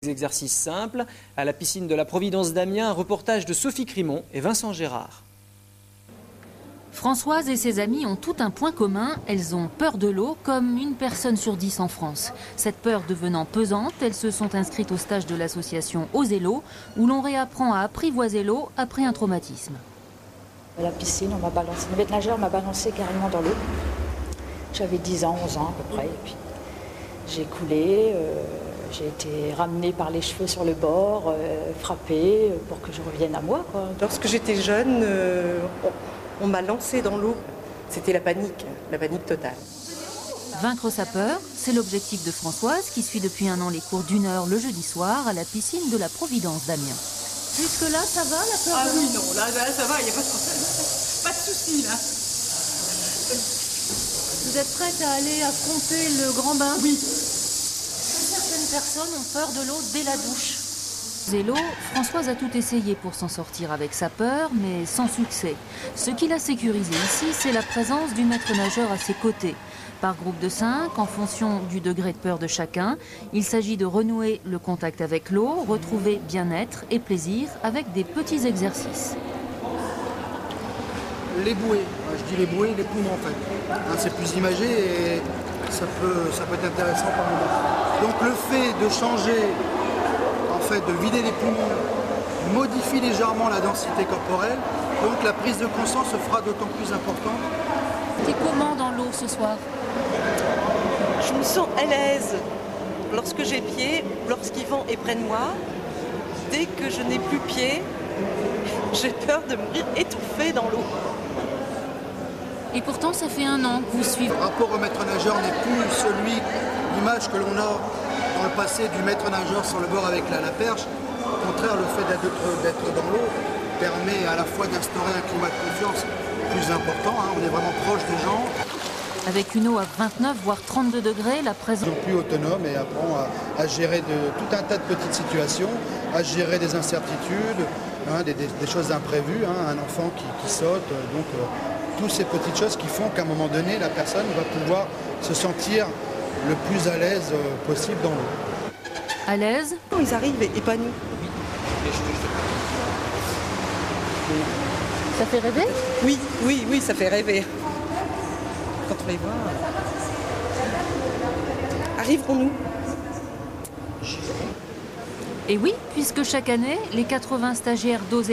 Exercices simples à la piscine de la Providence d'Amiens, un reportage de Sophie Crimon et Vincent Gérard. Françoise et ses amies ont tout un point commun, elles ont peur de l'eau comme une personne sur 10 en France. Cette peur devenant pesante, elles se sont inscrites au stage de l'association Oser l'eau, où l'on réapprend à apprivoiser l'eau après un traumatisme. À la piscine, on m'a balancé, le maître nageur m'a balancé carrément dans l'eau. J'avais 10 ans, 11 ans à peu près, et puis j'ai coulé. J'ai été ramenée par les cheveux sur le bord, frappée pour que je revienne à moi, quoi. Lorsque j'étais jeune, on m'a lancée dans l'eau. C'était la panique totale. Vaincre sa peur, c'est l'objectif de Françoise qui suit depuis un an les cours d'1 heure le jeudi soir à la piscine de la Providence d'Amiens. Jusque-là, ça va la peur? Ah oui, non, là ça va, il n'y a pas de souci là. Vous êtes prête à aller affronter le grand bain? Oui. Certaines personnes ont peur de l'eau dès la douche. Zélo, Françoise a tout essayé pour s'en sortir avec sa peur, mais sans succès. Ce qui l'a sécurisé ici, c'est la présence du maître nageur à ses côtés. Par groupe de 5, en fonction du degré de peur de chacun, il s'agit de renouer le contact avec l'eau, retrouver bien-être et plaisir avec des petits exercices. Les bouées, je dis les bouées, les poumons en fait. C'est plus imagé et ça peut être intéressant par moment. Donc le fait de changer, en fait, de vider les poumons, modifie légèrement la densité corporelle, donc la prise de conscience se fera d'autant plus importante. T'es comment dans l'eau ce soir? Je me sens à l'aise lorsque j'ai pied, lorsqu'ils vont et prennent moi. Dès que je n'ai plus pied, j'ai peur de mourir étouffée dans l'eau. Et pourtant, ça fait 1 an que vous suivez. Le rapport au maître nageur n'est plus celui, l'image que l'on a dans le passé du maître nageur sur le bord avec la perche. Au contraire, le fait d'être dans l'eau permet à la fois d'instaurer un climat de confiance plus important. On est vraiment proche des gens. Avec une eau à 29 voire 32 degrés, la présence... Ils sont plus autonomes et apprend à gérer tout un tas de petites situations, à gérer des incertitudes, des choses imprévues, un enfant qui saute, donc toutes ces petites choses qui font qu'à un moment donné, la personne va pouvoir se sentir le plus à l'aise possible dans l'eau. À l'aise? Ils arrivent et pas nous. Ça fait rêver? Oui, ça fait rêver. Quand on les voit, arriverons-nous? Et oui, puisque chaque année, les 80 stagiaires d'Oser